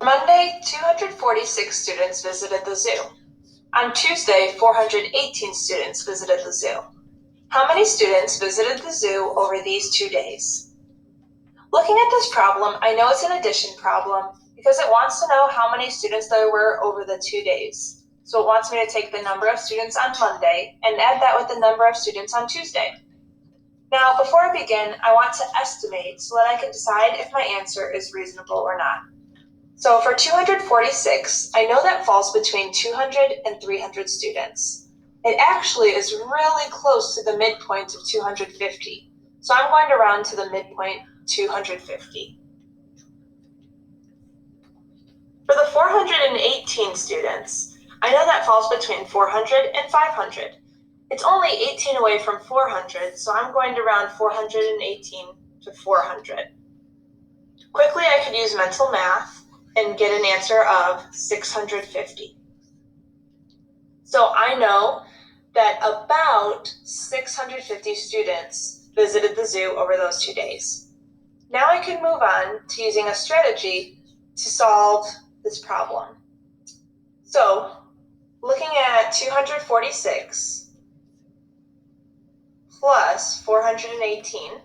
Monday, 246 students visited the zoo. On Tuesday, 418 students visited the zoo. How many students visited the zoo over these 2 days? Looking at this problem, I know it's an addition problem because it wants to know how many students there were over the 2 days. So it wants me to take the number of students on Monday and add that with the number of students on Tuesday. Now, before I begin, I want to estimate so that I can decide if my answer is reasonable or not. So for 246, I know that falls between 200 and 300 students. It actually is really close to the midpoint of 250. So I'm going to round to the midpoint 250. For the 418 students, I know that falls between 400 and 500. It's only 18 away from 400, so I'm going to round 418 to 400. Quickly, I could use mental math and get an answer of 650. So I know that about 650 students visited the zoo over those 2 days. Now I can move on to using a strategy to solve this problem. So looking at 246 plus 418,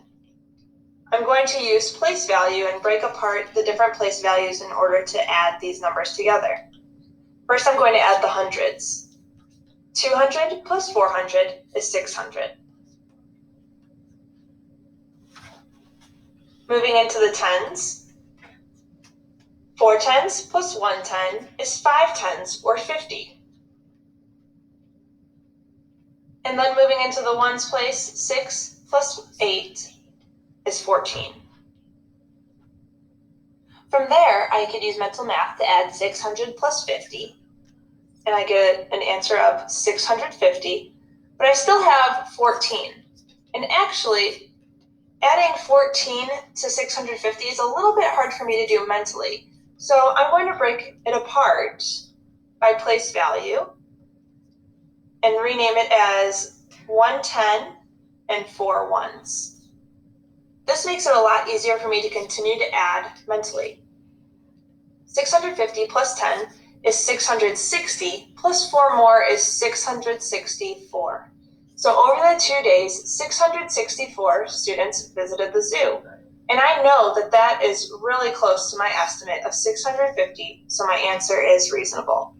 I'm going to use place value and break apart the different place values in order to add these numbers together. First, I'm going to add the hundreds. 200 plus 400 is 600. Moving into the tens, 4 tens plus 1 10 is 5 tens, or 50. And then moving into the ones place, 6 plus 8 is 14. From there, I could use mental math to add 600 plus 50, and I get an answer of 650, but I still have 14. And actually, adding 14 to 650 is a little bit hard for me to do mentally. So I'm going to break it apart by place value and rename it as 110 and 4 ones. This makes it a lot easier for me to continue to add mentally. 650 plus 10 is 660, plus 4 more is 664. So over the 2 days, 664 students visited the zoo. And I know that that is really close to my estimate of 650, so my answer is reasonable.